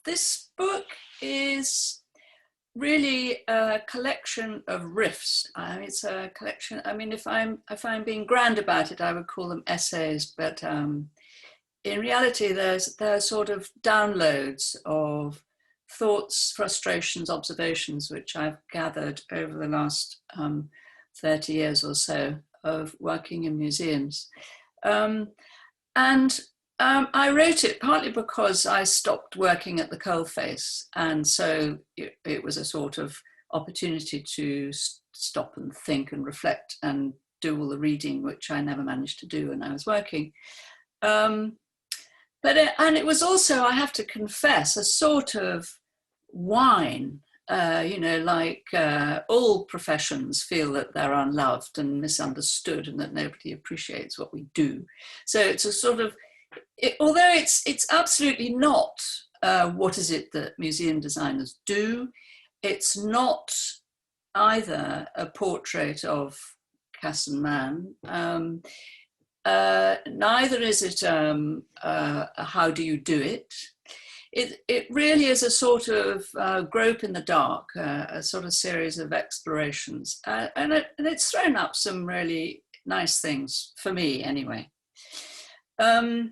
This book is really a collection of riffs. It's a collection. I mean, if I'm being grand about it, I would call them essays. But in reality, they're sort of downloads of thoughts, frustrations, observations, which I've gathered over the last 30 years or so of working in museums. I wrote it partly because I stopped working at the coalface, and so it was a sort of opportunity to stop and think and reflect and do all the reading, which I never managed to do when I was working. And it was also, I have to confess, a sort of whine. Like all professions feel that they're unloved and misunderstood and that nobody appreciates what we do. So it's a sort of, although it's absolutely not what is it that museum designers do, it's not either a portrait of Casson Mann, neither is it a how do you do it. It really is a sort of grope in the dark, a sort of series of explorations. And it's thrown up some really nice things, for me anyway. I've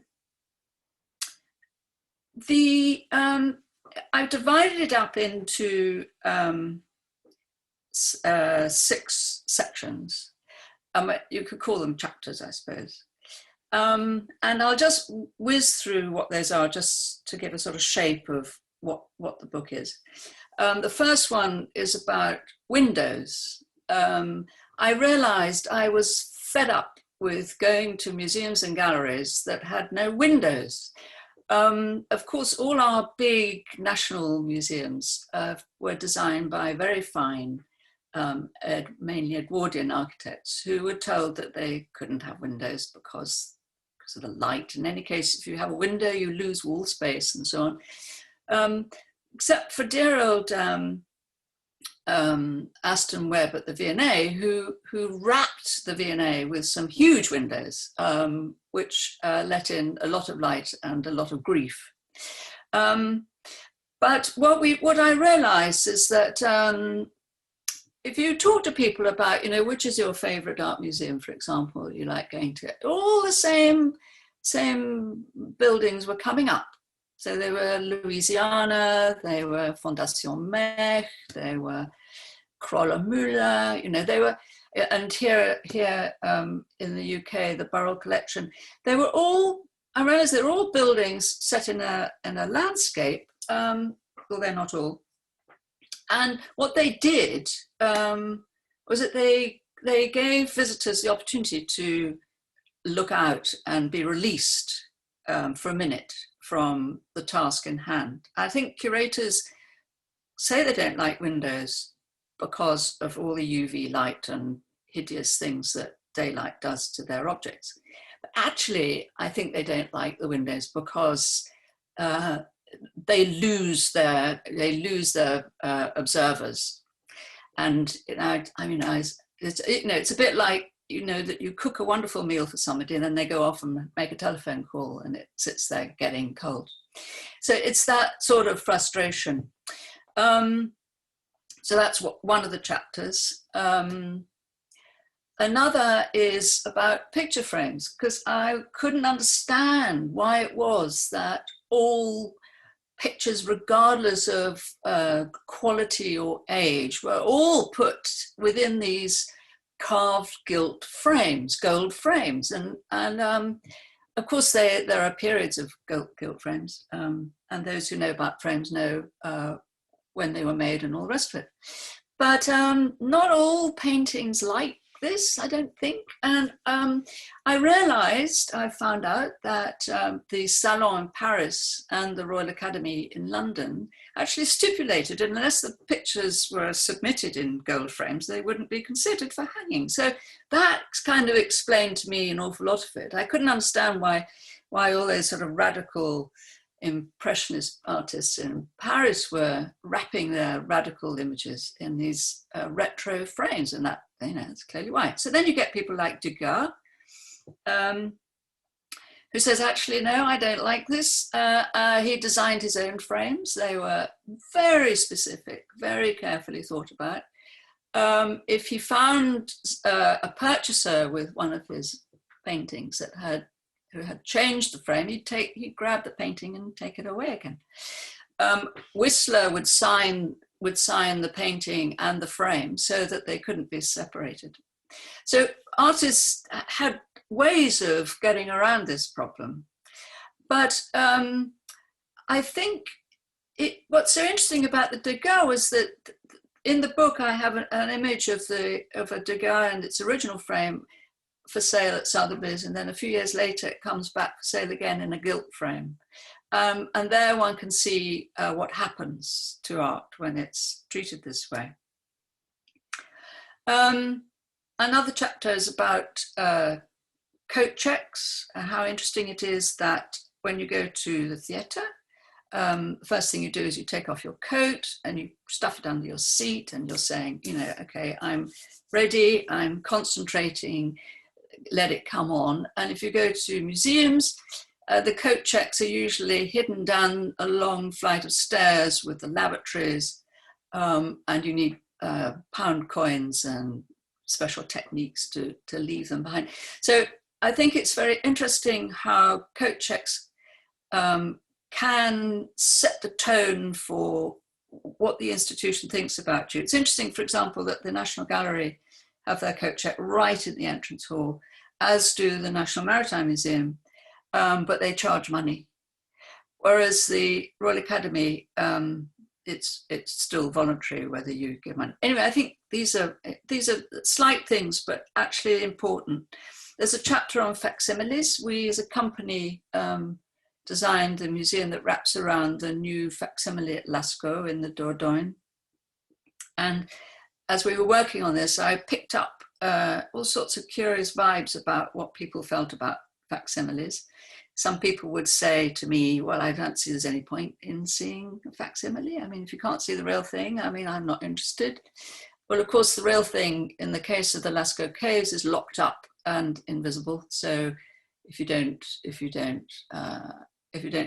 divided it up into 6 sections. You could call them chapters, I suppose. And I'll just whiz through what those are, just to give a sort of shape of what the book is. The first one is about windows. I realized I was fed up with going to museums and galleries that had no windows. Of course, all our big national museums were designed by very fine, mainly Edwardian architects, who were told that they couldn't have windows because of the light. In any case, if you have a window, you lose wall space and so on. Except for dear old Aston Webb at the V&A, who wrapped the V&A with some huge windows, which let in a lot of light and a lot of grief. But what I realized is that if you talk to people about, which is your favorite art museum, for example, you like going to, all the same buildings were coming up. So they were Louisiana, they were Fondation Mech, they were Kröller-Müller, they were, and here in the UK, the Burrell Collection, they were all, I realized they were all buildings set in a landscape, although they're not all. And what they did was that they gave visitors the opportunity to look out and be released for a minute from the task in hand. I think curators say they don't like windows because of all the UV light and hideous things that daylight does to their objects. But actually, I think they don't like the windows because they lose their observers. And it's a bit like that you cook a wonderful meal for somebody and then they go off and make a telephone call and it sits there getting cold. So it's that sort of frustration. So that's one of the chapters. Another is about picture frames, because I couldn't understand why it was that all pictures, regardless of quality or age, were all put within these carved gilt frames, gold frames. And of course, there are periods of gilt frames, and those who know about frames know when they were made and all the rest of it. But not all paintings like this, I don't think. And I found out that the Salon in Paris and the Royal Academy in London actually stipulated unless the pictures were submitted in gold frames, they wouldn't be considered for hanging. So that kind of explained to me an awful lot of it. I couldn't understand why all those sort of radical Impressionist artists in Paris were wrapping their radical images in these retro frames, and that, that's clearly why. So then you get people like Degas, who says, actually, no, I don't like this. He designed his own frames. They were very specific, very carefully thought about. If he found a purchaser with one of his paintings who had changed the frame, he'd grab the painting and take it away again. Whistler would sign the painting and the frame so that they couldn't be separated. So artists had ways of getting around this problem. But I think what's so interesting about the Degas was that in the book I have an image of a Degas and its original frame for sale at Sotheby's, and then a few years later it comes back for sale again in a gilt frame. And there one can see what happens to art when it's treated this way. Another chapter is about coat checks, how interesting it is that when you go to the theatre, the first thing you do is you take off your coat and you stuff it under your seat and you're saying, you know, okay, I'm ready, I'm concentrating, let it come on. And if you go to museums, the coat checks are usually hidden down a long flight of stairs with the lavatories, and you need pound coins and special techniques to leave them behind. So I think it's very interesting how coat checks can set the tone for what the institution thinks about you. It's interesting, for example, that the National Gallery have their coat check right in the entrance hall, as do the National Maritime Museum, but they charge money. Whereas the Royal Academy, it's still voluntary whether you give money. Anyway, I think these are slight things, but actually important. There's a chapter on facsimiles. We as a company designed the museum that wraps around the new facsimile at Lascaux in the Dordogne. And as we were working on this, I picked up all sorts of curious vibes about what people felt about facsimiles. Some people would say to me, well, I don't see there's any point in seeing a facsimile. I mean, if you can't see the real thing, I mean, I'm not interested. Well, of course, the real thing in the case of the Lascaux caves is locked up and invisible. So if you don't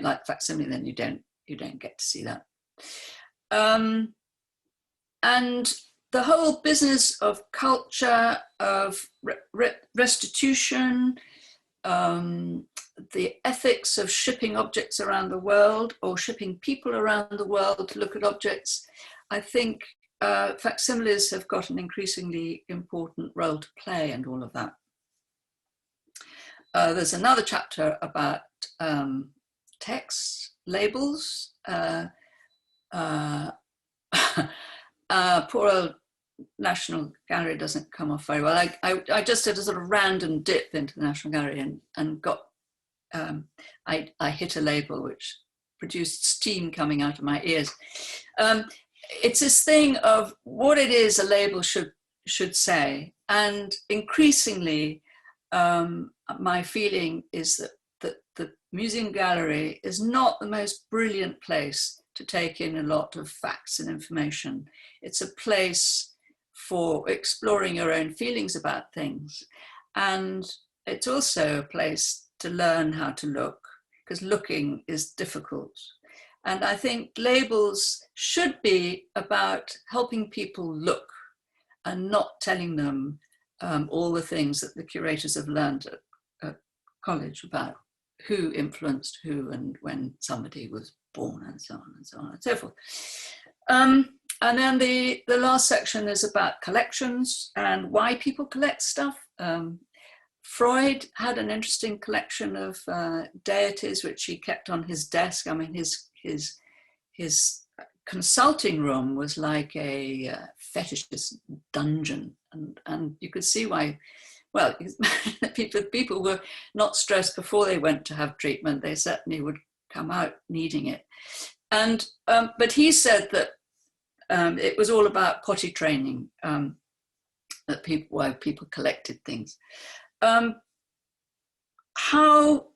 like facsimile, then you don't get to see that. And the whole business of culture, of restitution, the ethics of shipping objects around the world or shipping people around the world to look at objects, I think facsimiles have got an increasingly important role to play in all of that. There's another chapter about text, labels. Poor old National Gallery doesn't come off very well. I just did a sort of random dip into the National Gallery and got, I hit a label which produced steam coming out of my ears. It's this thing of what it is a label should say. And increasingly, my feeling is that the museum gallery is not the most brilliant place to take in a lot of facts and information. It's a place for exploring your own feelings about things. And it's also a place to learn how to look, because looking is difficult. And I think labels should be about helping people look and not telling them all the things that the curators have learned at college about who influenced who and when somebody was born and so on and so on and so forth. And then the last section is about collections and why people collect stuff. Freud had an interesting collection of deities which he kept on his desk. I mean, his consulting room was like a fetishist dungeon, and you could see why. Well, people were not stressed before they went to have treatment. They certainly would come out needing it. And but he said that it was all about potty training, that why people collected things. How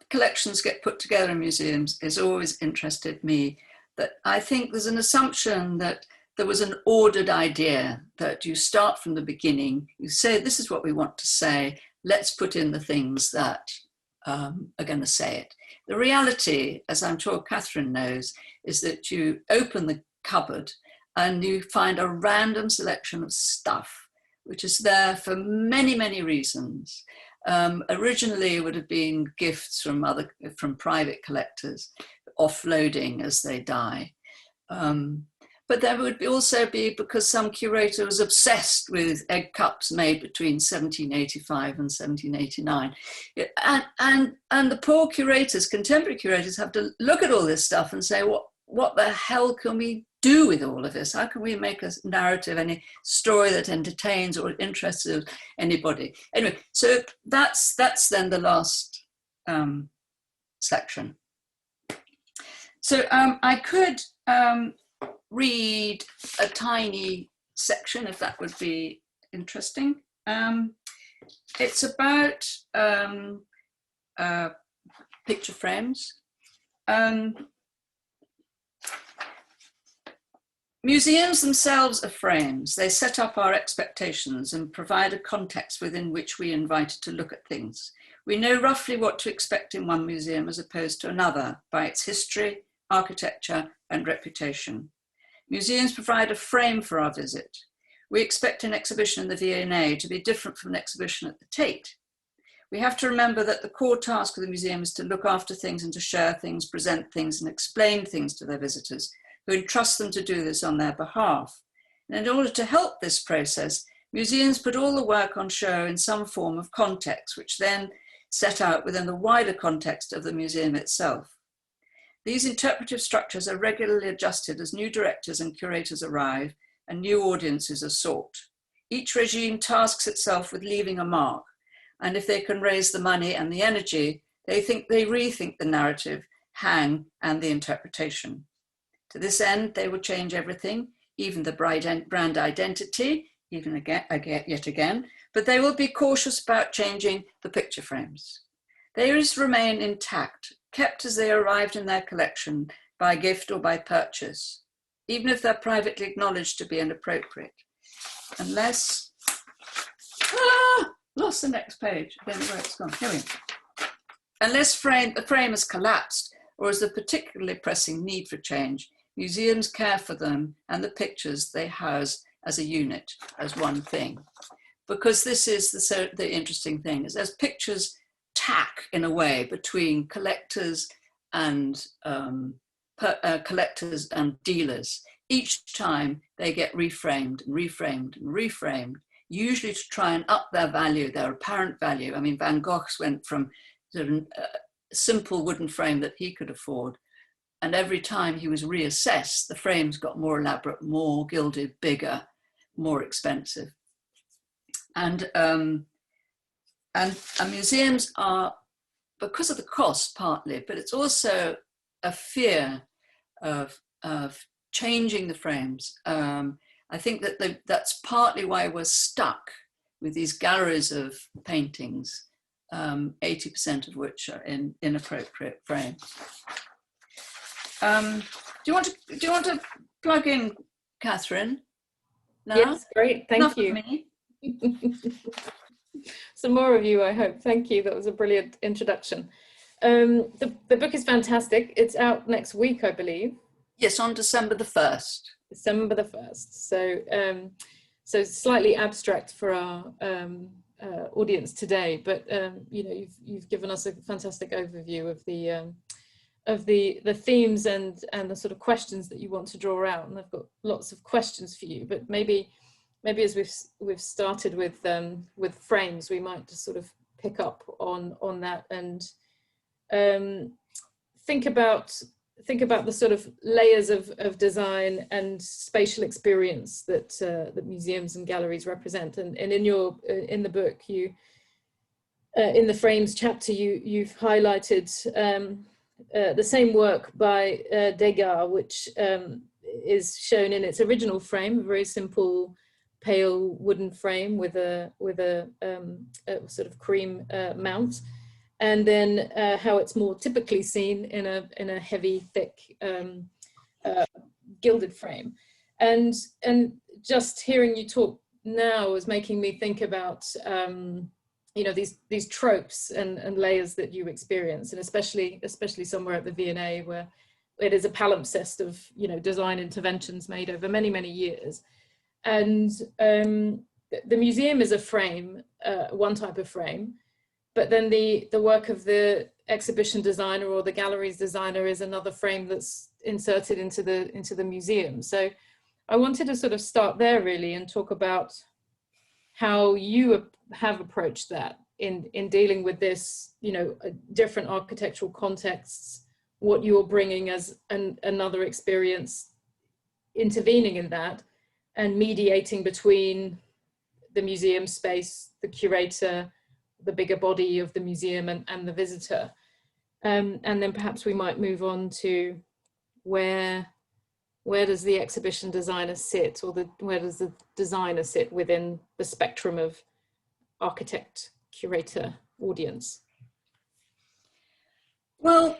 collections get put together in museums has always interested me. That I think there's an assumption that there was an ordered idea, that you start from the beginning, you say, this is what we want to say, let's put in the things that are going to say it. The reality, as I'm sure Catherine knows, is that you open the cupboard and you find a random selection of stuff, which is there for many, many reasons. Originally, it would have been gifts from private collectors, offloading as they die. But there would also be because some curator was obsessed with egg cups made between 1785 and 1789. And the poor curators, contemporary curators, have to look at all this stuff and say, what the hell can we do with all of this? How can we make a narrative, any story that entertains or interests anybody? Anyway, so that's then the last section. So I could read a tiny section if that would be interesting. It's about picture frames. Museums themselves are frames. They set up our expectations and provide a context within which we are invited to look at things. We know roughly what to expect in one museum as opposed to another by its history, architecture, and reputation. Museums provide a frame for our visit. We expect an exhibition in the V&A to be different from an exhibition at the Tate. We have to remember that the core task of the museum is to look after things and to share things, present things, and explain things to their visitors, who entrust them to do this on their behalf. And in order to help this process, museums put all the work on show in some form of context, which then set out within the wider context of the museum itself. These interpretive structures are regularly adjusted as new directors and curators arrive and new audiences are sought. Each regime tasks itself with leaving a mark, and if they can raise the money and the energy, they rethink the narrative, hang, and the interpretation. To this end, they will change everything, even the brand identity, yet again, but they will be cautious about changing the picture frames. They remain intact, kept as they arrived in their collection by gift or by purchase, even if they're privately acknowledged to be inappropriate. Unless, lost the next page, I don't know where it's gone, here we go. Unless the frame has collapsed or is a particularly pressing need for change, museums care for them and the pictures they house as a unit, as one thing. Because this is the interesting thing, is as pictures tack in a way between collectors and dealers, each time they get reframed and reframed and reframed, usually to try and up their value, their apparent value. I mean, Van Gogh's went from sort of a simple wooden frame that he could afford, and every time he was reassessed, the frames got more elaborate, more gilded, bigger, more expensive. And museums are, because of the cost partly, but it's also a fear of changing the frames. I think that that's partly why we're stuck with these galleries of paintings, 80% of which are in inappropriate frames. Do you want to plug in, Catherine? No? Yes, great. Thank you. Enough of me. Some more of you, I hope. Thank you. That was a brilliant introduction. The book is fantastic. It's out next week, I believe. Yes, on December the 1st. December the 1st. So slightly abstract for our audience today, but you know, you've given us a fantastic overview of the themes and the sort of questions that you want to draw out. And I've got lots of questions for you, but maybe as we've started with frames, we might just sort of pick up on that and think about the sort of layers of design and spatial experience that museums and galleries represent. And in the book, you in the frames chapter, you've highlighted the same work by Degas, which is shown in its original frame, a very simple pale wooden frame with a sort of cream mount, and then how it's more typically seen in a heavy, thick gilded frame. And just hearing you talk now is making me think about you know, these tropes and layers that you experience, and especially somewhere at the V&A where it is a palimpsest of, you know, design interventions made over many years. And the museum is a frame, one type of frame, but then the work of the exhibition designer or the gallery's designer is another frame that's inserted into the museum. So I wanted to sort of start there really and talk about how you have approached that in dealing with this, you know, different architectural contexts, what you're bringing as another experience, intervening in that and mediating between the museum space, the curator, the bigger body of the museum and the visitor. And then perhaps we might move on to where does the exhibition designer sit, or where does the designer sit within the spectrum of architect, curator, audience? Well,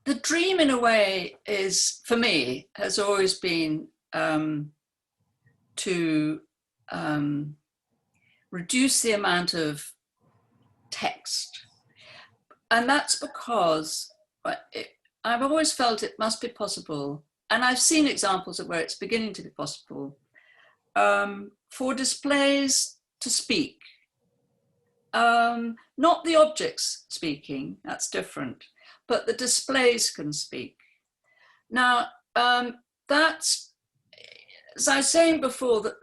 the dream in a way is, for me, has always been to reduce the amount of text. And that's because I've always felt it must be possible, and I've seen examples of where it's beginning to be possible, for displays to speak. Not the objects speaking, that's different, but the displays can speak. Now, that's, as I was saying before, that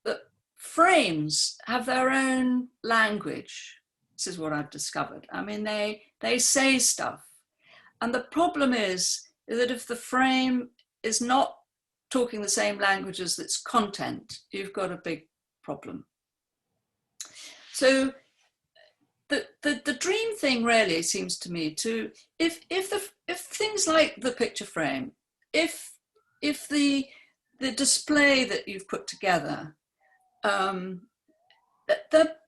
the frames have their own language. This is what I've discovered. I mean, they say stuff. And the problem is that if the frame is not talking the same language as its content, you've got a big problem. So the dream thing really seems to me to, if things like the picture frame, if the display that you've put together, they're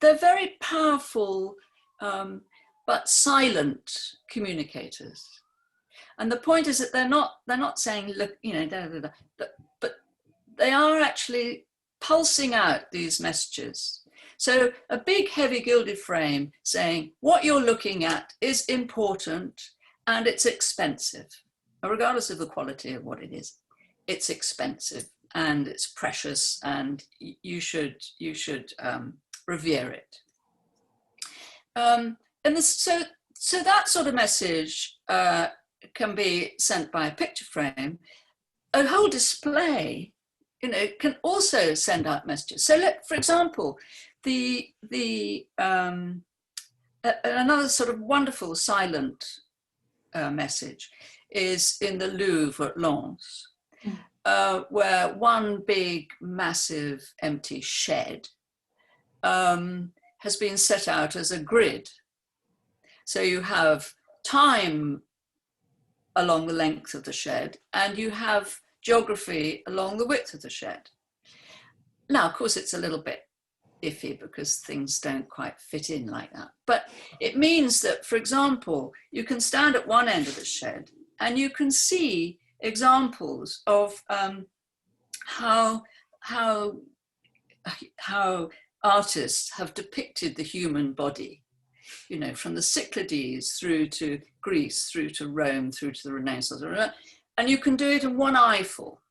very powerful but silent communicators. And the point is that they're not saying, look, you know, but they are actually pulsing out these messages. So a big heavy gilded frame saying what you're looking at is important and it's expensive, regardless of the quality of what it is. It's expensive and it's precious and you should revere it. So that sort of message can be sent by a picture frame. A whole display, you know, can also send out messages. So for example, another sort of wonderful silent message is in the Louvre at Lens, where one big, massive, empty shed has been set out as a grid. So you have time along the length of the shed, and you have geography along the width of the shed. Now, of course, it's a little bit iffy because things don't quite fit in like that. But it means that, for example, you can stand at one end of the shed and you can see examples of how artists have depicted the human body, you know, from the Cyclades through to Greece, through to Rome, through to the Renaissance, and you can do it in one eyeful.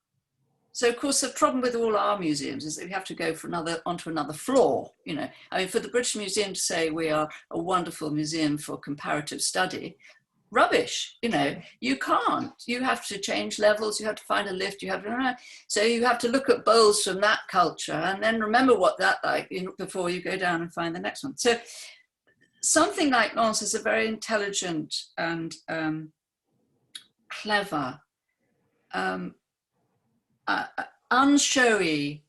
So, of course, the problem with all our museums is that we have to go onto another floor. You know, I mean, for the British Museum to say we are a wonderful museum for comparative study, rubbish. You know, you can't. You have to change levels. You have to find a lift. So you have to look at bowls from that culture and then remember what that like before you go down and find the next one. So something like Lens is a very intelligent and clever, unshowy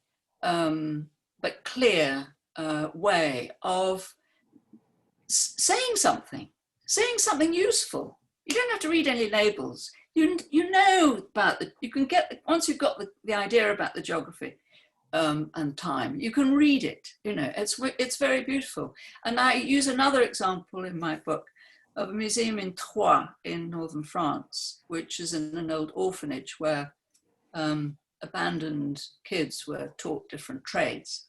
but clear way of saying something useful. You don't have to read any labels. You know about you can get, once you've got the idea about the geography and time, you can read it. You know, it's very beautiful. And I use another example in my book of a museum in Troyes in northern France, which is in an old orphanage where abandoned kids were taught different trades.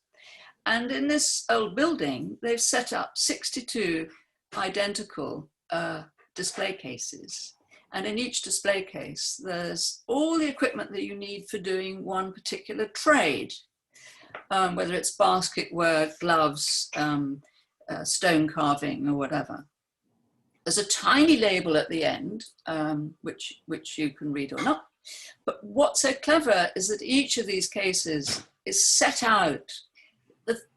And in this old building, they've set up 62 identical display cases. And in each display case, there's all the equipment that you need for doing one particular trade, whether it's basket work, gloves, stone carving, or whatever. There's a tiny label at the end, which you can read or not. But what's so clever is that each of these cases is set out.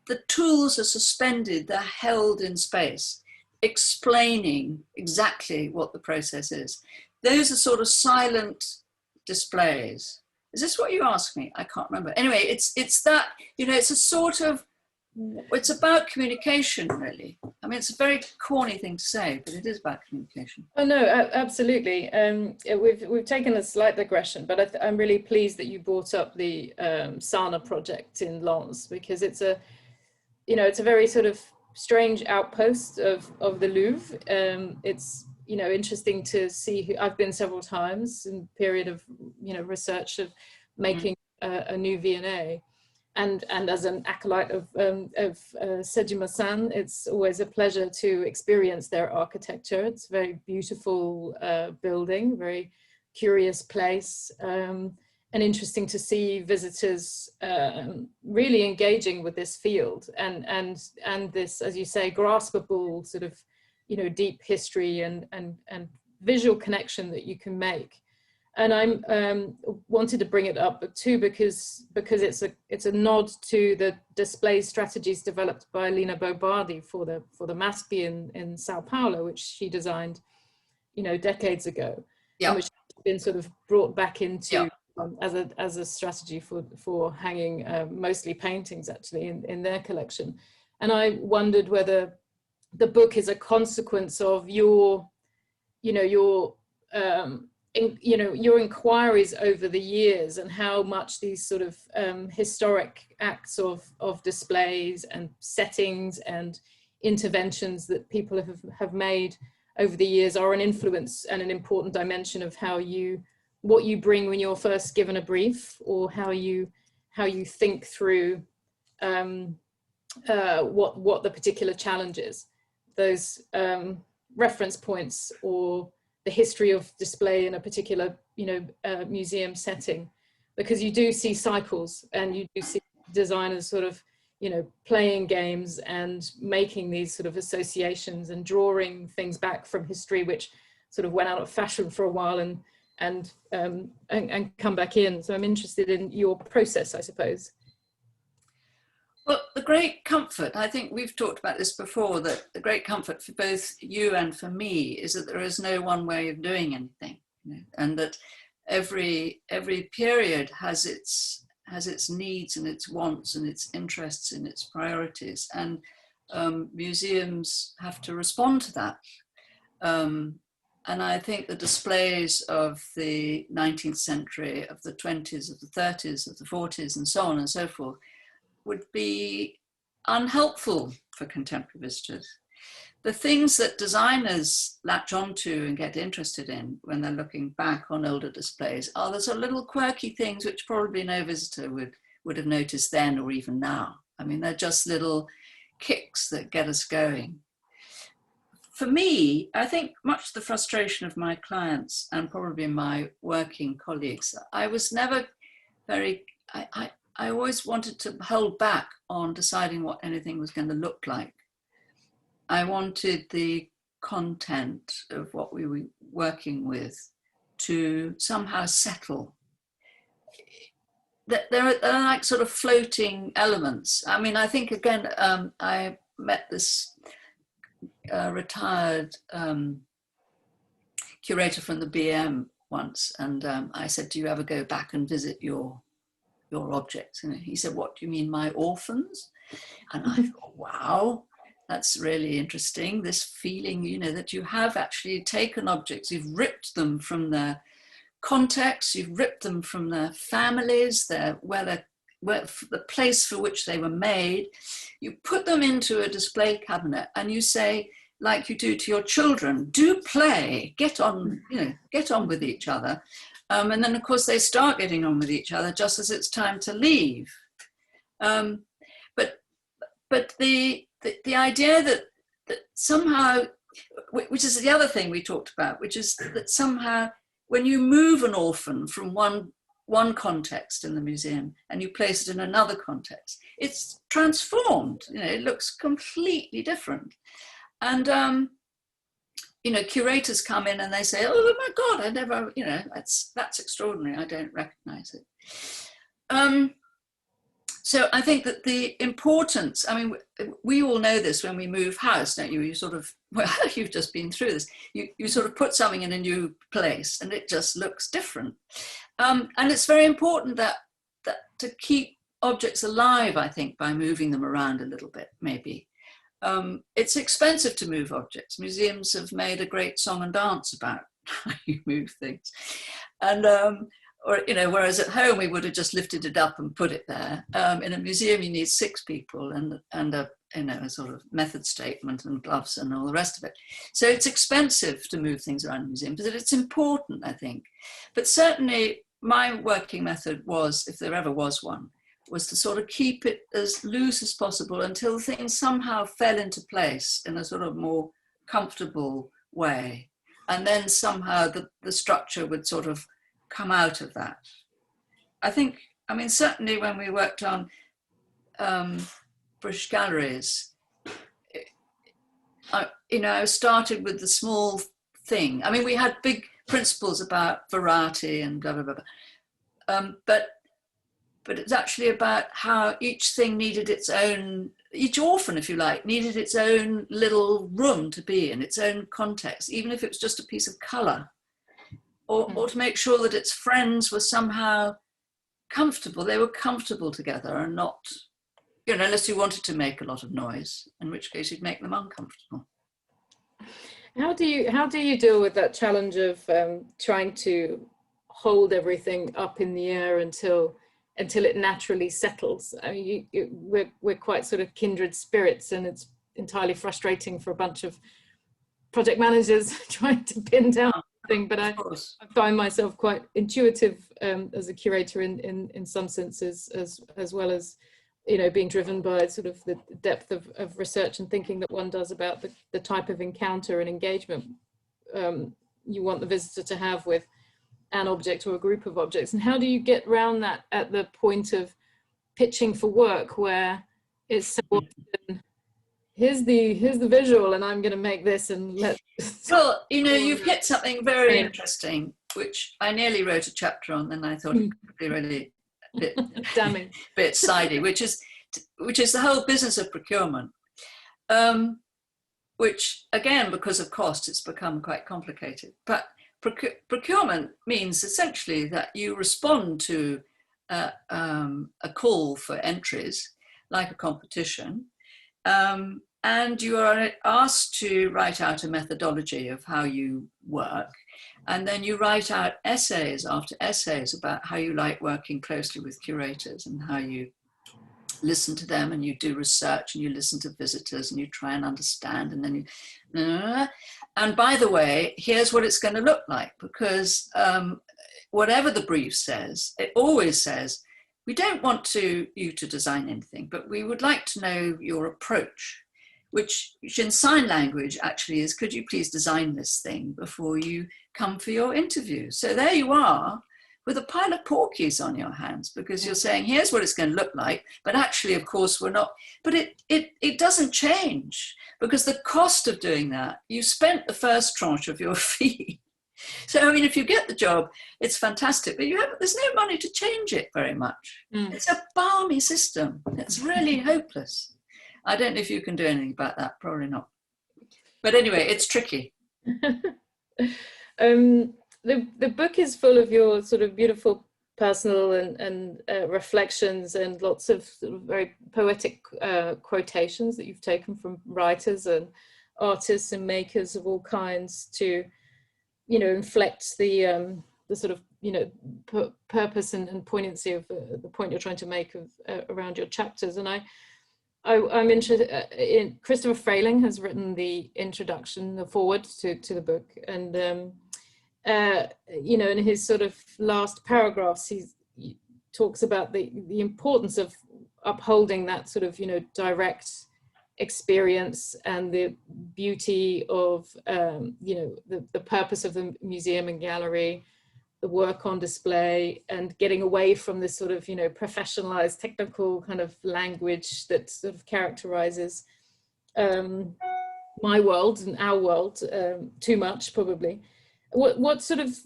The tools are suspended, they're held in space, explaining exactly what the process is. Those are sort of silent displays. Is this what you asked me? I can't remember. Anyway, it's that, you know, it's a sort of, it's about communication, really. I mean, it's a very corny thing to say, but it is about communication. Oh no, absolutely. We've taken a slight digression, but I'm really pleased that you brought up the Sana project in Lens, because it's a, you know, it's a very sort of strange outpost of the Louvre. It's, you know, interesting to see. I've been several times in period of, you know, research of making a new V&A. And as an acolyte of Sedima-san, it's always a pleasure to experience their architecture. It's a very beautiful building, very curious place, and interesting to see visitors really engaging with this field and this, as you say, graspable sort of, you know, deep history and visual connection that you can make. And I wanted to bring it up too because it's a nod to the display strategies developed by Lina Bobardi for the Maspi in Sao Paulo, which she designed, you know, decades ago, and which has been sort of brought back into as a strategy for hanging mostly paintings actually in their collection. And I wondered whether the book is a consequence of your, you know, your inquiries over the years and how much these sort of historic acts of displays and settings and interventions that people have made over the years are an influence and an important dimension of what you bring when you're first given a brief, or how you think through what the particular challenge is. Those reference points or the history of display in a particular, you know, museum setting, because you do see cycles and you do see designers sort of, you know, playing games and making these sort of associations and drawing things back from history, which sort of went out of fashion for a while and come back in. So I'm interested in your process, I suppose. Well, the great comfort, I think we've talked about this before, that the great comfort for both you and for me is that there is no one way of doing anything, you know, and that every period has its needs and its wants and its interests and its priorities, and museums have to respond to that. And I think the displays of the 19th century, of the 20s, of the 30s, of the 40s, and so on and so forth, would be unhelpful for contemporary visitors. The things that designers latch onto and get interested in when they're looking back on older displays are the sort of little quirky things which probably no visitor would have noticed then or even now. I mean, they're just little kicks that get us going. For me, I think much the frustration of my clients and probably my working colleagues, I was never very, I always wanted to hold back on deciding what anything was going to look like. I wanted the content of what we were working with to somehow settle. There are like sort of floating elements. I mean, I think again, I met this retired curator from the BM once, and I said, do you ever go back and visit your objects? And he said, what do you mean, my orphans? And I thought, wow, that's really interesting, this feeling, you know, that you have actually taken objects, you've ripped them from their context, you've ripped them from their families, the place for which they were made. You put them into a display cabinet and you say, like you do to your children, do play, get on, you know, get on with each other. And then, of course, they start getting on with each other just as it's time to leave. But but the idea that somehow, which is the other thing we talked about, which is that somehow when you move an orphan from one context in the museum and you place it in another context, it's transformed. You know, it looks completely different. And you know, curators come in and they say, "Oh my God, I never, you know, that's extraordinary. I don't recognize it." So I think that the importance, I mean, we all know this when we move house, don't you? You sort of, well, you've just been through this. You sort of put something in a new place and it just looks different. And it's very important that to keep objects alive, I think, by moving them around a little bit, maybe. It's expensive to move objects. Museums have made a great song and dance about how you move things. And, or, you know, whereas at home we would have just lifted it up and put it there. In a museum you need 6 people and a, you know, a sort of method statement and gloves and all the rest of it. So it's expensive to move things around a museum, but it's important, I think. But certainly my working method was, if there ever was one, was to sort of keep it as loose as possible until things somehow fell into place in a sort of more comfortable way. And then somehow the structure would sort of come out of that. I think, I mean, certainly when we worked on British galleries, you know, I started with the small thing. I mean, we had big principles about variety and blah, blah, blah, blah. But it's actually about how each thing needed its own, each orphan, if you like, needed its own little room to be in, its own context, even if it was just a piece of colour, or to make sure that its friends were somehow comfortable. They were comfortable together and not, you know, unless you wanted to make a lot of noise, in which case you'd make them uncomfortable. How do you deal with that challenge of trying to hold everything up in the air until it naturally settles? I mean, we're quite sort of kindred spirits, and it's entirely frustrating for a bunch of project managers trying to pin down thing. But I find myself quite intuitive as a curator in some senses, as well as, you know, being driven by sort of the depth of research and thinking that one does about the type of encounter and engagement you want the visitor to have with an object or a group of objects. And how do you get around that at the point of pitching for work, where it's so often, here's the visual and I'm going to make this and let's... Well, you know, you've hit something very interesting, which I nearly wrote a chapter on, and I thought it could be really a bit damning, bit sidey, which is the whole business of procurement, which again, because of cost, it's become quite complicated. But procurement means essentially that you respond to a call for entries, like a competition, and you are asked to write out a methodology of how you work, and then you write out essays after essays about how you like working closely with curators and how you listen to them, and you do research and you listen to visitors and you try and understand, and then you... And by the way, here's what it's going to look like, because whatever the brief says, it always says, we don't want you to design anything, but we would like to know your approach, which in sign language actually is, could you please design this thing before you come for your interview? So there you are with a pile of porkies on your hands, because you're saying, here's what it's going to look like, but actually, of course, we're not. But it doesn't change, because the cost of doing that, you spent the first tranche of your fee. So, I mean, if you get the job, it's fantastic, but there's no money to change it very much. It's a balmy system. It's really hopeless. I don't know if you can do anything about that, probably not. But anyway, it's tricky. The book is full of your sort of beautiful personal and reflections, and lots of sort of very poetic quotations that you've taken from writers and artists and makers of all kinds to, you know, inflect the sort of, you know, purpose and poignancy of the point you're trying to make of around your chapters. And I'm interested in, Christopher Frayling has written the introduction, the foreword to the book, and you know, in his sort of last paragraphs, he talks about the importance of upholding that sort of, direct experience and the beauty of, the purpose of the museum and gallery, the work on display, and getting away from this sort of, professionalized technical kind of language that sort of characterizes my world and our world too much, probably. What sort of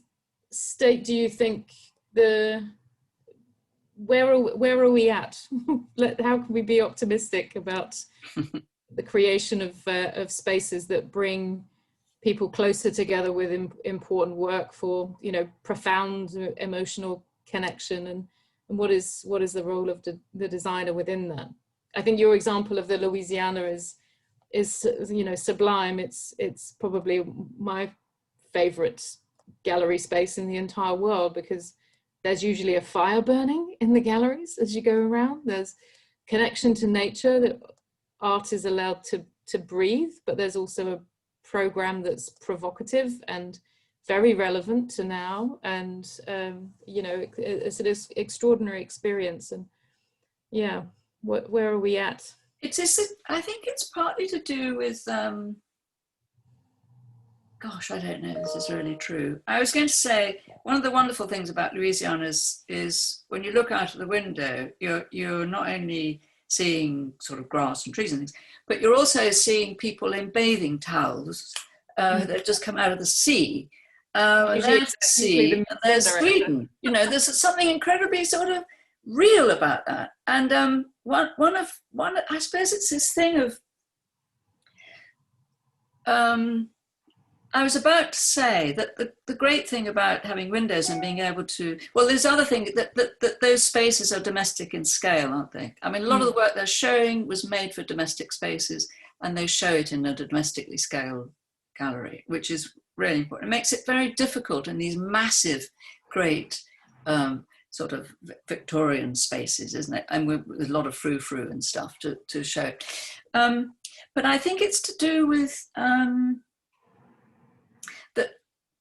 state do you think where are we at? How can we be optimistic about the creation of spaces that bring people closer together with important work for, profound emotional connection, and what is the role of the designer within that? I think your example of the Louisiana is sublime. It's probably my favorite gallery space in the entire world, because there's usually a fire burning in the galleries as you go around. There's connection to nature, that art is allowed to breathe, but there's also a program that's provocative and very relevant to now, and it's an extraordinary experience. And yeah, where are we at? I think it's partly to do with gosh, I don't know if this is really true. I was going to say, one of the wonderful things about Louisiana is when you look out of the window, you're not only seeing sort of grass and trees and things, but you're also seeing people in bathing towels that just come out of the sea. And there's the sea, and there's Sweden. There's something incredibly sort of real about that. And one, I suppose it's this thing of, I was about to say that the great thing about having windows and being able to, well, there's other thing that those spaces are domestic in scale, aren't they? I mean, a lot of the work they're showing was made for domestic spaces, and they show it in a domestically scaled gallery, which is really important. It makes it very difficult in these massive, great sort of Victorian spaces, isn't it? And with a lot of frou-frou and stuff to show. But I think it's to do with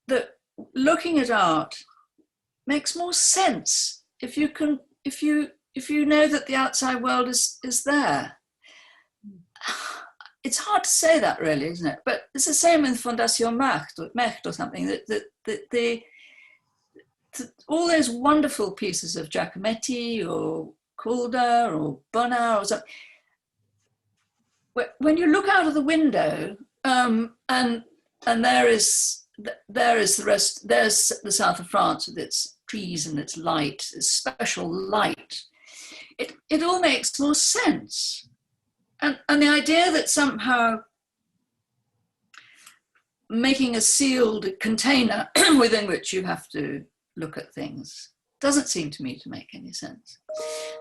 that looking at art makes more sense if you know that the outside world is there. It's hard to say that, really, isn't it? But it's the same with Fondation Mecht or something, that all those wonderful pieces of Giacometti or Calder or Bonnard or something, when you look out of the window and there is the rest, there's the south of France with its trees and its light, its special light, it all makes more sense. And the idea that somehow making a sealed container within which you have to look at things doesn't seem to me to make any sense.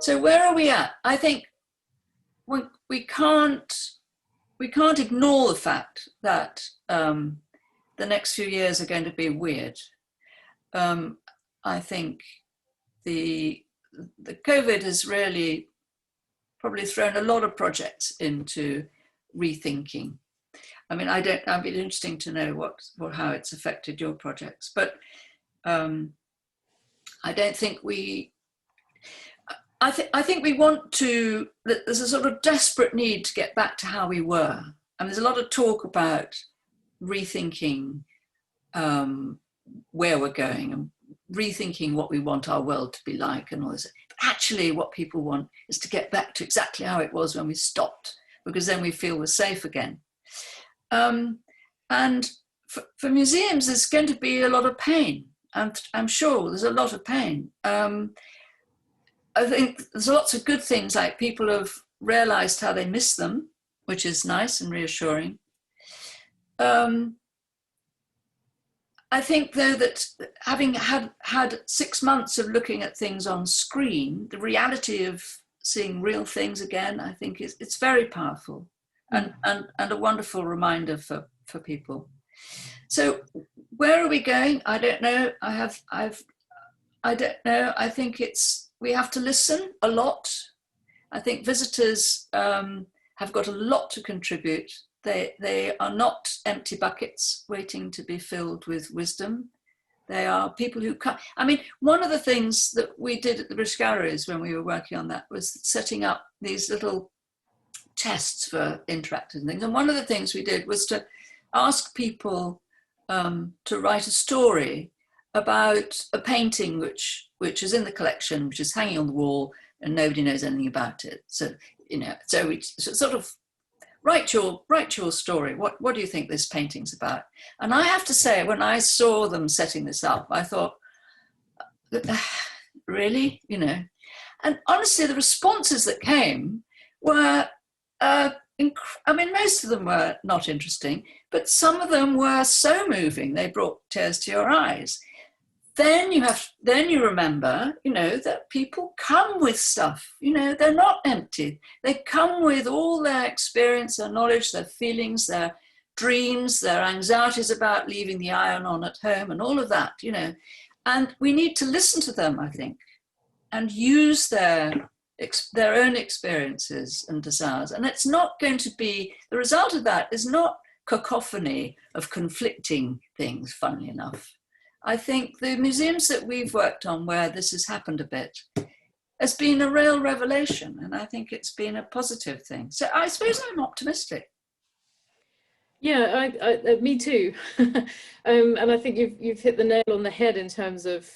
So where are we at? I think we can't ignore the fact that the next few years are going to be weird. I think the COVID has really probably thrown a lot of projects into rethinking. I mean, I'd be interesting to know how it's affected your projects, but I don't think I think we want to, there's a sort of desperate need to get back to how we were. And there's a lot of talk about rethinking where we're going and rethinking what we want our world to be like and all this. But actually what people want is to get back to exactly how it was when we stopped, because then we feel we're safe again. And for museums, there's going to be a lot of pain. I'm sure there's a lot of pain. I think there's lots of good things, like people have realized how they miss them, which is nice and reassuring. I think, though, that having had 6 months of looking at things on screen, the reality of seeing real things again, I think it's very powerful and a wonderful reminder for people. So where are we going? I don't know. I don't know. I think we have to listen a lot. I think visitors have got a lot to contribute. They are not empty buckets waiting to be filled with wisdom. They are people who come. I mean, one of the things that we did at the British Galleries when we were working on that was setting up these little tests for interactive things. And one of the things we did was to ask people to write a story about a painting which is in the collection, which is hanging on the wall, and nobody knows anything about it. So, you know, so we sort of write your story. What do you think this painting's about? And I have to say, when I saw them setting this up, I thought, really, you know? And honestly, the responses that came were, I mean, most of them were not interesting, but some of them were so moving, they brought tears to your eyes. Then you remember, you know, that people come with stuff, you know, they're not empty. They come with all their experience, their knowledge, their feelings, their dreams, their anxieties about leaving the iron on at home and all of that, you know. And we need to listen to them, I think, and use their own experiences and desires. And it's not going to be, the result of that is not cacophony of conflicting things, funnily enough. I think the museums that we've worked on where this has happened a bit has been a real revelation, and I think it's been a positive thing. So I suppose I'm optimistic. Yeah, me too. And I think you've hit the nail on the head in terms of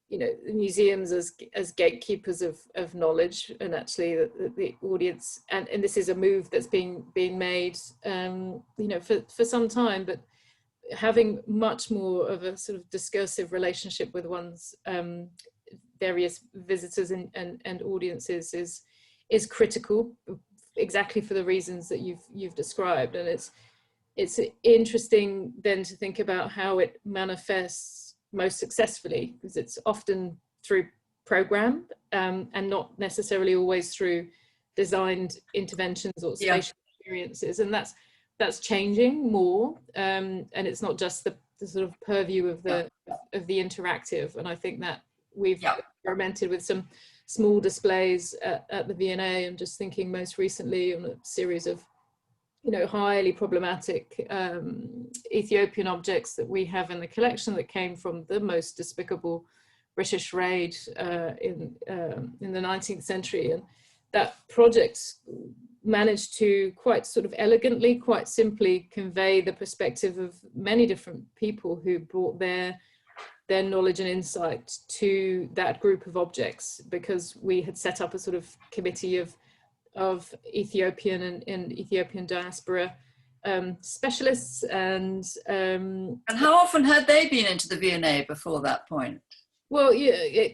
you know, museums as gatekeepers of knowledge, and actually the audience, and this is a move that's being made, you know, for some time, but having much more of a sort of discursive relationship with one's various visitors and audiences is critical, exactly for the reasons that you've described. And it's interesting then to think about how it manifests most successfully, because it's often through program and not necessarily always through designed interventions or spatial experiences, and that's changing more, and it's not just the sort of purview of the interactive. And I think that we've experimented with some small displays at the V&A. I'm just thinking most recently on a series of, you know, highly problematic Ethiopian objects that we have in the collection that came from the most despicable British raid in the 19th century. And that project managed to quite sort of elegantly, quite simply convey the perspective of many different people who brought their knowledge and insight to that group of objects, because we had set up a sort of committee of Ethiopian and Ethiopian diaspora specialists. And how often had they been into the V&A before that point? Well, yeah,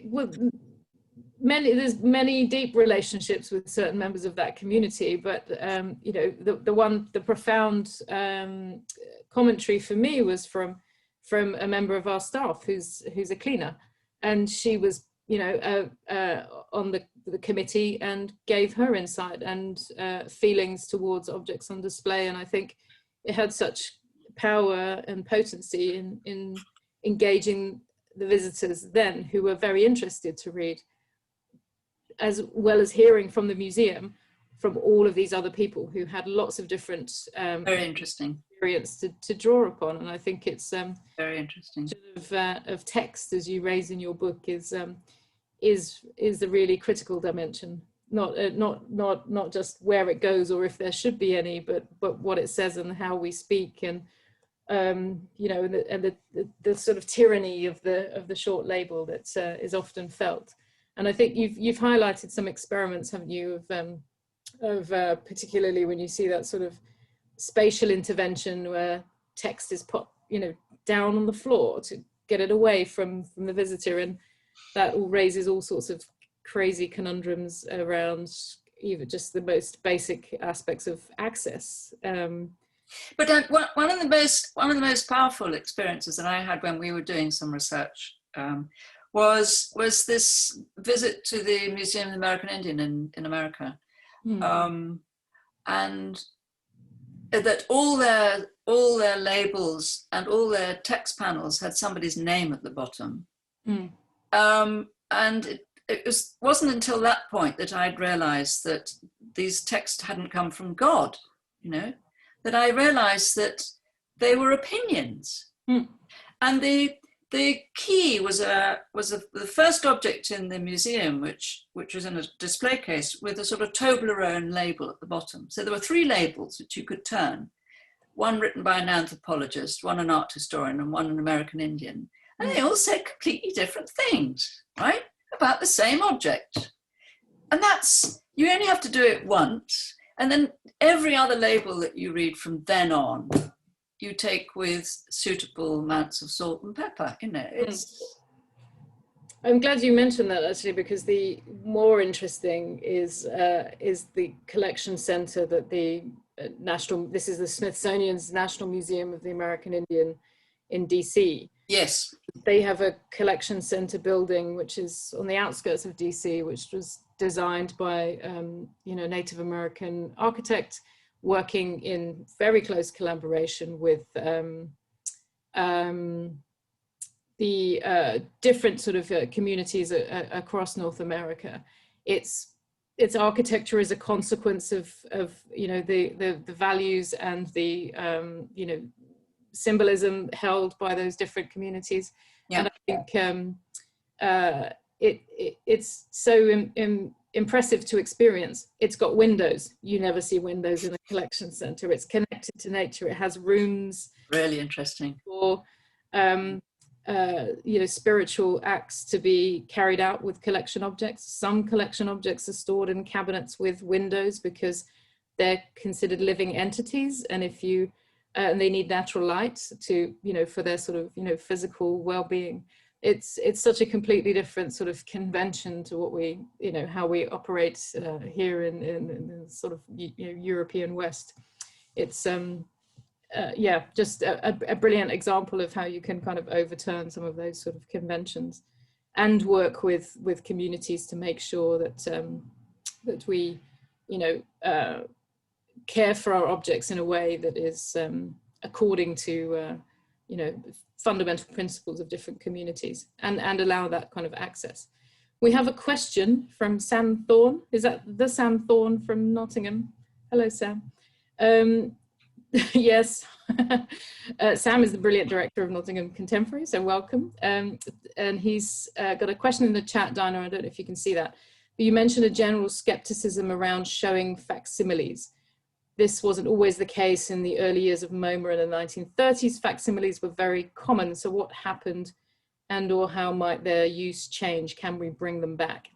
there's many deep relationships with certain members of that community, but you know, the profound commentary for me was from a member of our staff who's a cleaner, and she was, you know, on the committee, and gave her insight and feelings towards objects on display. And I think it had such power and potency in engaging the visitors then, who were very interested to read, as well as hearing from the museum from all of these other people who had lots of different very interesting experience to draw upon. And I think it's very interesting of text, as you raise in your book, is the really critical dimension, not just where it goes or if there should be any, but what it says and how we speak. And you know, and the sort of tyranny of the short label that is often felt. And I think you've highlighted some experiments, haven't you, of particularly when you see that sort of spatial intervention where text is put, you know, down on the floor to get it away from the visitor, and that all raises all sorts of crazy conundrums around even just the most basic aspects of access. But one of the most powerful experiences that I had when we were doing some research was this visit to the Museum of the American Indian in America, and that all their labels and all their text panels had somebody's name at the bottom, and it wasn't until that point that I'd realized that these texts hadn't come from God, you know, that I realized that they were opinions. And the key was the first object in the museum, which was in a display case with a sort of Toblerone label at the bottom. So there were 3 labels that you could turn, one written by an anthropologist, one an art historian, and one an American Indian. And they all said completely different things, right, about the same object. And that's, you only have to do it once. And then every other label that you read from then on, you take with suitable amounts of salt and pepper. You know, it's. I'm glad you mentioned that, actually, because the more interesting is the collection center that the this is the Smithsonian's National Museum of the American Indian in DC. Yes. They have a collection center building which is on the outskirts of DC, which was designed by Native American architect, working in very close collaboration with the different sort of communities across North America. Its architecture is a consequence of the values and the symbolism held by those different communities. Yeah. And I think it's so impressive to experience. It's got windows. You never see windows in a collection center. It's connected to nature. It has rooms. Really interesting. For spiritual acts to be carried out with collection objects. Some collection objects are stored in cabinets with windows because they're considered living entities, and if you and they need natural light to for their sort of physical well-being. It's such a completely different sort of convention to what we how we operate here in the sort of European West. It's just a brilliant example of how you can kind of overturn some of those sort of conventions and work with communities to make sure that that we care for our objects in a way that is according to fundamental principles of different communities, and allow that kind of access. We have a question from Sam Thorne. Is that the Sam Thorne from Nottingham? Hello, Sam. Yes, Sam is the brilliant director of Nottingham Contemporary, so welcome. And he's got a question in the chat, Dinah. I don't know if you can see that. But you mentioned a general skepticism around showing facsimiles. This wasn't always the case in the early years of MoMA in the 1930s. Facsimiles were very common. So what happened, and or how might their use change? Can we bring them back?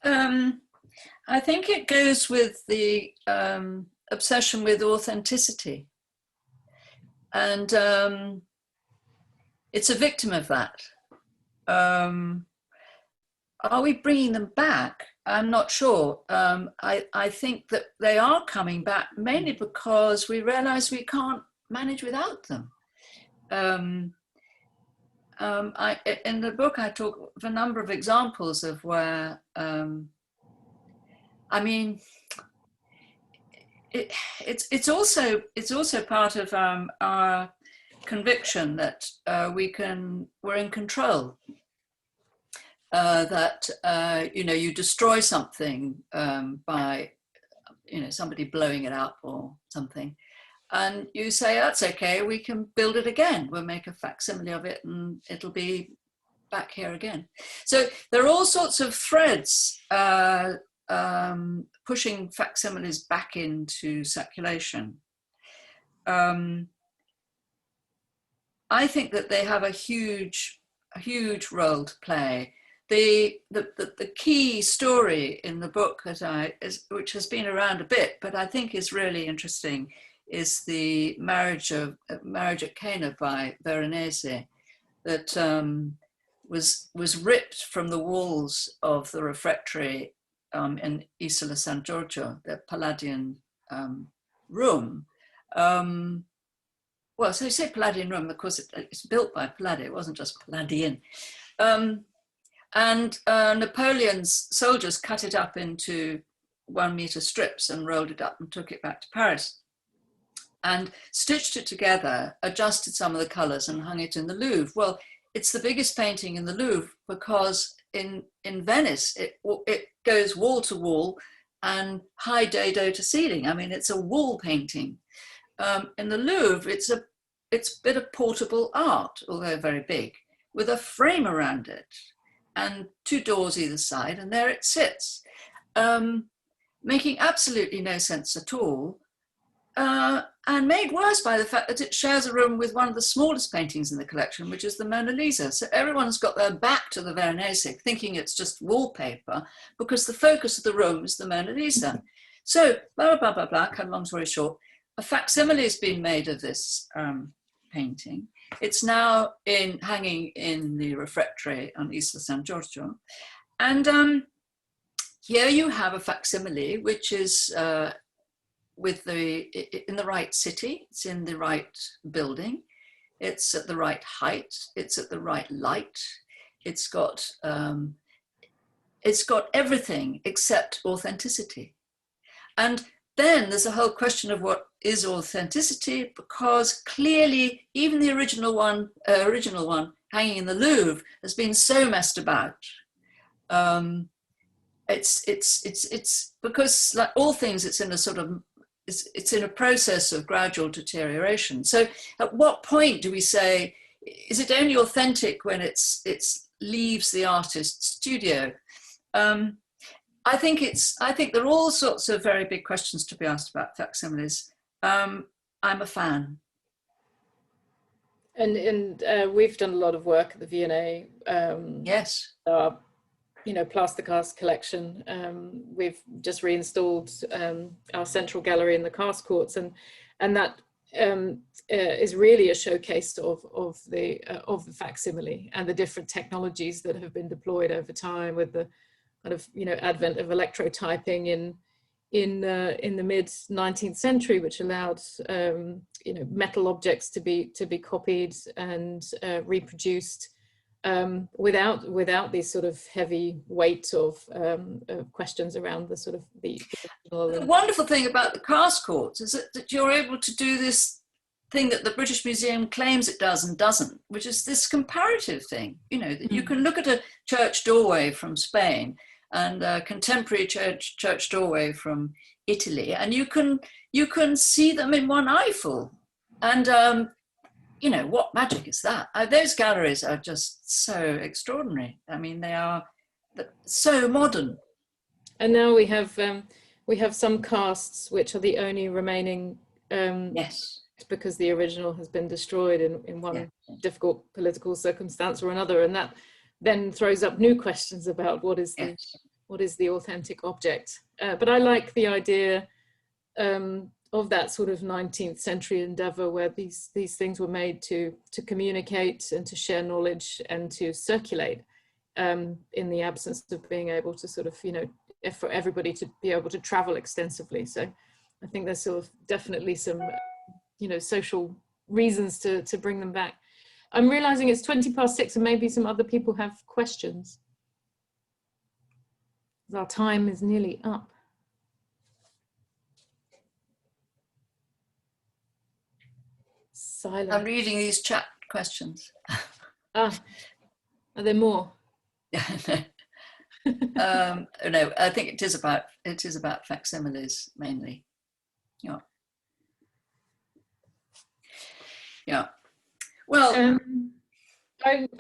I think it goes with the obsession with authenticity. And it's a victim of that. Are we bringing them back? I'm not sure. I think that they are coming back mainly because we realize we can't manage without them. In the book, I talk of a number of examples of where, it's also part of our conviction that we're in control. That you destroy something by somebody blowing it up or something, and you say that's okay, we can build it again, we'll make a facsimile of it and it'll be back here again. So there are all sorts of threads pushing facsimiles back into circulation. I think that they have a huge role to play. The key story in the book which has been around a bit, but I think is really interesting, is the marriage at Cana by Veronese, that was ripped from the walls of the refectory in Isola San Giorgio, the Palladian room. Well, so you say Palladian room, of course it's built by Palladio, it wasn't just Palladian. And Napoleon's soldiers cut it up into 1 meter strips and rolled it up and took it back to Paris and stitched it together, adjusted some of the colors and hung it in the Louvre. Well, it's the biggest painting in the Louvre because in Venice, it goes wall to wall and high dado to ceiling. I mean, it's a wall painting. In the Louvre, it's a it's a bit of portable art, although very big, with a frame around it and 2 doors either side, and there it sits, making absolutely no sense at all, and made worse by the fact that it shares a room with one of the smallest paintings in the collection, which is the Mona Lisa. So everyone's got their back to the Veronese, thinking it's just wallpaper, because the focus of the room is the Mona Lisa. So, blah, blah, blah, blah, cut a long story short, a facsimile has been made of this painting. It's now hanging in the refectory on Isla San Giorgio. And here you have a facsimile, which is in the right city, it's in the right building, it's at the right height, it's at the right light, it's got everything except authenticity. And then there's a whole question of what is authenticity, because clearly even the original one hanging in the Louvre has been so messed about. It's because, like all things, it's in a sort of it's in a process of gradual deterioration. So at what point do we say, is it only authentic when it leaves the artist's studio? I think there are all sorts of very big questions to be asked about facsimiles. I'm a fan. And we've done a lot of work at the V&A. Yes. Plaster cast collection. We've just reinstalled our central gallery in the cast courts, and that is really a showcase of the facsimile and the different technologies that have been deployed over time, with the kind of advent of electrotyping in the mid 19th century, which allowed metal objects to be copied and reproduced without this sort of heavy weight of questions around the sort of the wonderful thing about the cast courts is that you're able to do this thing that the British Museum claims it does and doesn't, which is this comparative thing. That you can look at a church doorway from Spain and a contemporary church doorway from Italy, and you can see them in one eyeful. And what magic is that? Those galleries are just so extraordinary. I mean, they are so modern. And now we have some casts which are the only remaining. Yes. Because the original has been destroyed in one difficult political circumstance or another, and that then throws up new questions about what is the authentic object. But I like the idea of that sort of 19th century endeavor where these things were made to communicate and to share knowledge and to circulate in the absence of being able to sort of, for everybody to be able to travel extensively. So I think there's sort of definitely some, social reasons to bring them back. I'm realizing it's 6:20 and maybe some other people have questions. Our time is nearly up. Silent. I'm reading these chat questions. Are there more? No, I think it is about facsimiles mainly. Yeah. Well,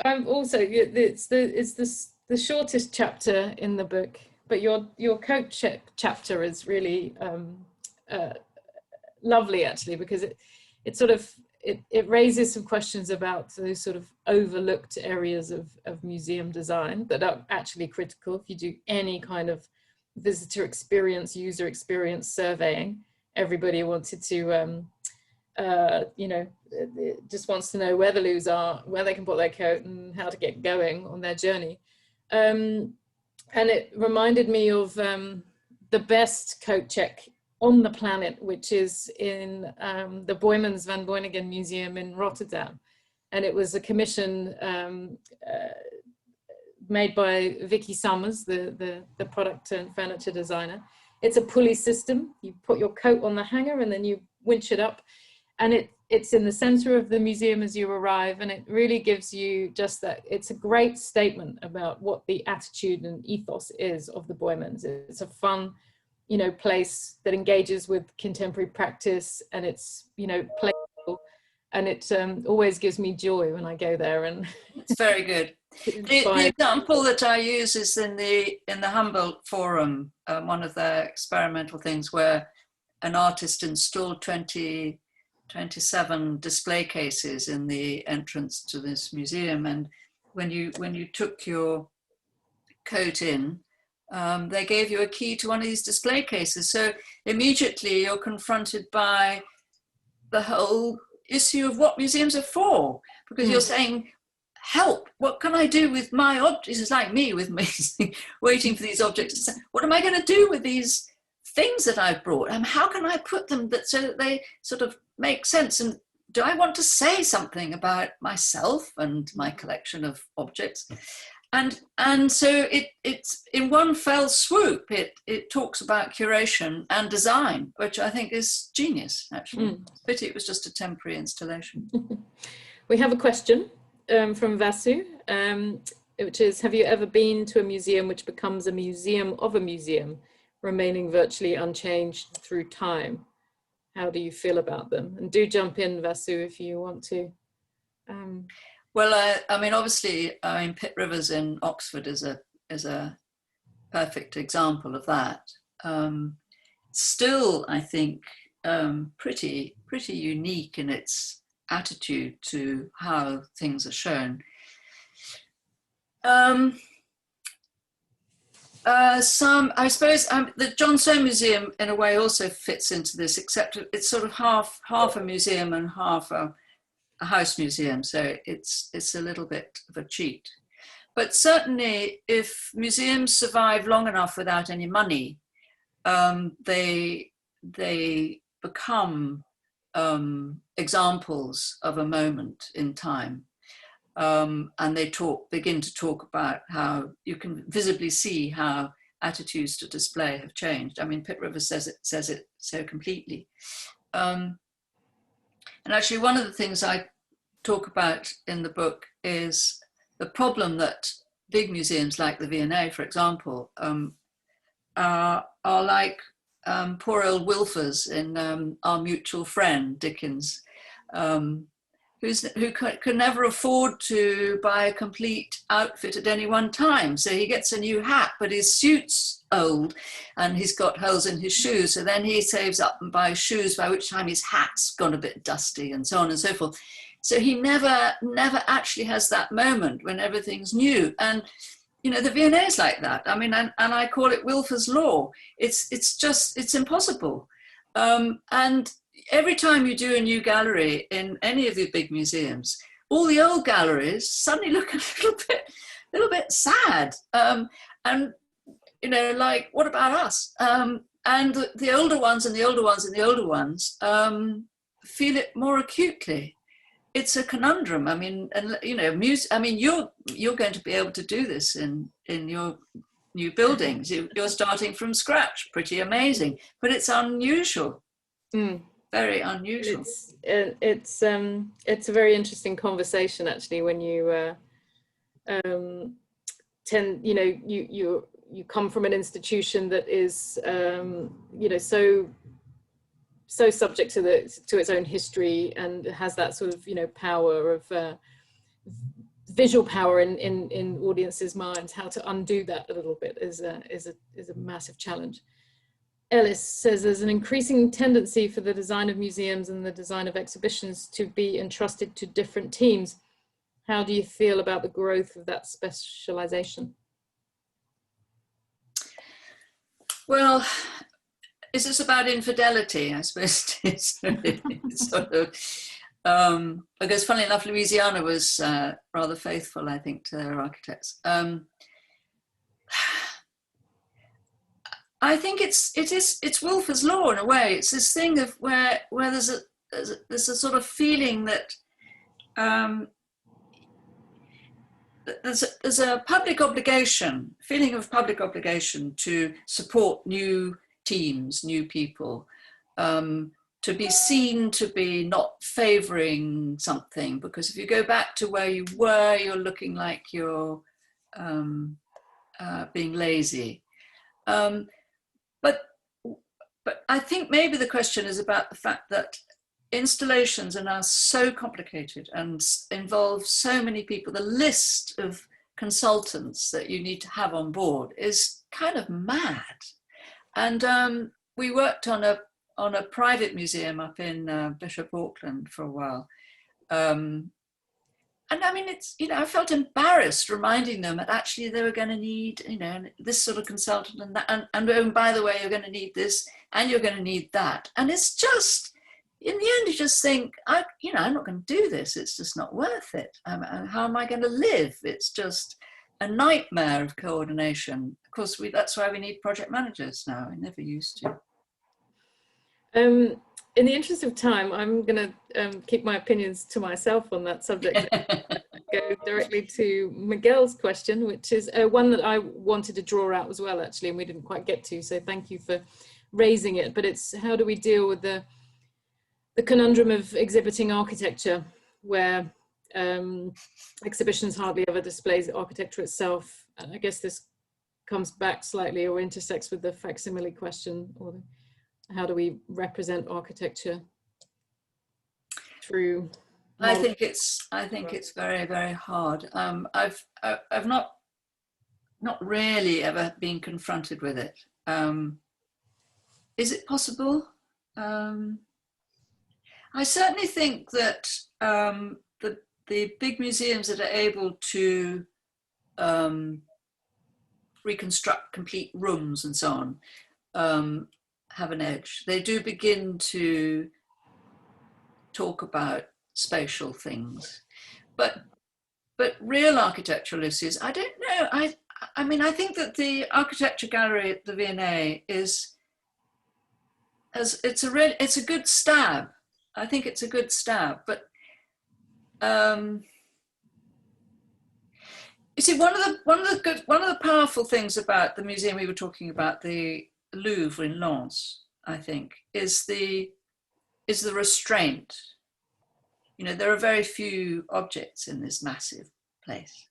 I'm also, it's the shortest chapter in the book, but your coat chapter is really lovely, actually, because it sort of it raises some questions about those sort of overlooked areas of museum design that are actually critical. If you do any kind of visitor experience, user experience surveying, everybody wanted to just wants to know where the loos are, where they can put their coat, and how to get going on their journey. And it reminded me of the best coat check on the planet, which is in the Boijmans van Beuningen Museum in Rotterdam. And it was a commission made by Vicky Summers, the product and furniture designer. It's a pulley system. You put your coat on the hanger and then you winch it up. And it's in the center of the museum as you arrive, and it really gives you just that. It's a great statement about what the attitude and ethos is of the Boijmans. It's a fun, place that engages with contemporary practice, and it's, playful. and it always gives me joy when I go there. And it's very good. The example that I use is in the Humboldt Forum, one of their experimental things where an artist installed 27 display cases in the entrance to this museum, and when you took your coat in, they gave you a key to one of these display cases. So immediately you're confronted by the whole issue of what museums are for, because you're saying, help, what can I do with my objects? It's like me with me waiting for these objects. What am I going to do with these things that I've brought? How can I put them so that they sort of make sense? And do I want to say something about myself and my collection of objects? And so it's in one fell swoop, it talks about curation and design, which I think is genius, actually. Pity it was just a temporary installation. We have a question from Vasu, which is, have you ever been to a museum which becomes a museum of a museum, remaining virtually unchanged through time? How do you feel about them? And do jump in, Vasu, if you want to. Well, I mean, obviously, Pitt Rivers in Oxford is a perfect example of that. Still, I think, pretty unique in its attitude to how things are shown. I suppose, the John Soane Museum, in a way, also fits into this, except it's sort of half a museum and half a house museum, so it's a little bit of a cheat. But certainly, if museums survive long enough without any money, they become examples of a moment in time, and they begin to talk about how you can visibly see how attitudes to display have changed. I mean, Pitt Rivers says it so completely. And actually, one of the things I talk about in the book is the problem that big museums like the V&A, for example, are like poor old Wilfers in Our Mutual Friend, Dickens, who could never afford to buy a complete outfit at any one time. So he gets a new hat, but his suit's old and he's got holes in his shoes. So then he saves up and buys shoes, by which time his hat's gone a bit dusty and so on and so forth. So he never actually has that moment when everything's new. And, you know, the V&A is like that. I mean, and I call it Wilfer's Law. It's impossible. And every time you do a new gallery in any of the big museums, all the old galleries suddenly look a little bit sad. And, you know, like, what about us? And the older ones and the older ones and the older ones feel it more acutely. It's a conundrum. I mean, and you know, you're going to be able to do this in your new buildings. You're starting from scratch. Pretty amazing, but it's unusual. Very unusual. It's a very interesting conversation, actually, when you you come from an institution that is you know, so subject to its own history and has that sort of, you know, power of visual power in audiences' minds. How to undo that a little bit is a massive challenge. Ellis says there's an increasing tendency for the design of museums and the design of exhibitions to be entrusted to different teams. How do you feel about the growth of that specialization? Well, is this about infidelity? I suppose it's sort of, because funnily enough, Louisiana was rather faithful, I think, to their architects. I think it's Wilfer's Law in a way. It's this thing of where there's a sort of feeling that there's a public obligation, feeling of public obligation to support new teams, new people, to be seen to be not favouring something, because if you go back to where you were, you're looking like you're being lazy. But I think maybe the question is about the fact that installations are now so complicated and involve so many people. The list of consultants that you need to have on board is kind of mad. And we worked on a private museum up in Bishop Auckland for a while. And I mean, it's, I felt embarrassed reminding them that actually they were going to need, this sort of consultant and that, and oh, by the way, you're going to need this and you're going to need that. And it's just, in the end, you just think, I'm not going to do this. It's just not worth it. How am I going to live? It's just a nightmare of coordination. Of course, that's why we need project managers now. We never used to. In the interest of time, I'm going to keep my opinions to myself on that subject. Go directly to Miguel's question, which is one that I wanted to draw out as well, actually, and we didn't quite get to. So thank you for raising it. But it's, how do we deal with the conundrum of exhibiting architecture, where exhibitions hardly ever displays architecture itself? And I guess this comes back slightly or intersects with the facsimile question, or how do we represent architecture through? I think it's very, very hard. I've not really ever been confronted with it. Is it possible? I certainly think that the big museums that are able to reconstruct complete rooms and so on have an edge. They do begin to talk about spatial things, but real architectural issues, I don't know. I mean, I think that the architecture gallery at the V&A it's a good stab. I think it's a good stab, but you see, one of the powerful things about the museum we were talking about, the Louvre in Lens, I think, is the restraint. There are very few objects in this massive place.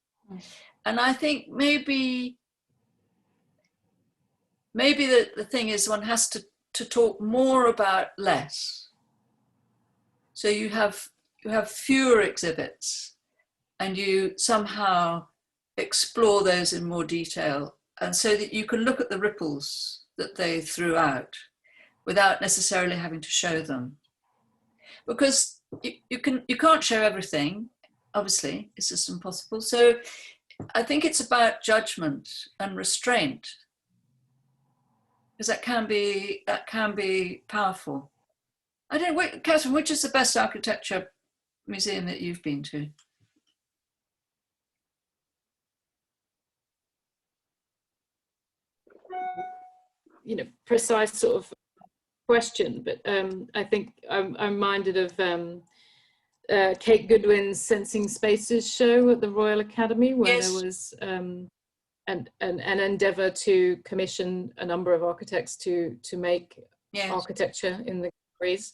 And I think maybe the thing is, one has to talk more about less. So you have fewer exhibits and you somehow explore those in more detail, and so that you can look at the ripples that they threw out without necessarily having to show them. Because you can't show everything, obviously, it's just impossible. So I think it's about judgment and restraint, because that can be powerful. I don't know, Casson, which is the best architecture museum that you've been to? Precise sort of question, but I think I'm minded of Kate Goodwin's Sensing Spaces show at the Royal Academy, where there was an endeavour to commission a number of architects to make architecture in the galleries.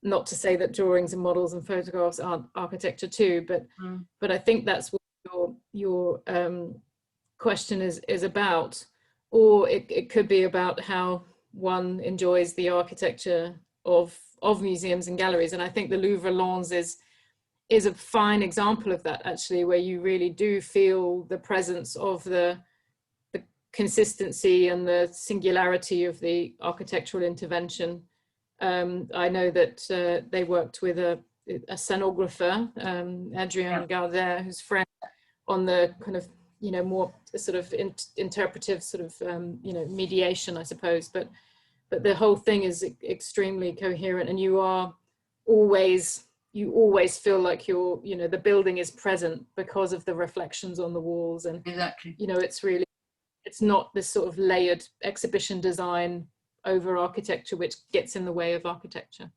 Not to say that drawings and models and photographs aren't architecture too, but I think that's what your question is about. Or it could be about how one enjoys the architecture of museums and galleries. And I think the Louvre Lens is a fine example of that, actually, where you really do feel the presence of the consistency and the singularity of the architectural intervention. I know that they worked with a scenographer, Adrien Gaudet, who's French, on the kind of more sort of interpretive sort of mediation, I suppose, but the whole thing is extremely coherent, and you always feel like the building is present because of the reflections on the walls, and exactly, it's not this sort of layered exhibition design over architecture which gets in the way of architecture.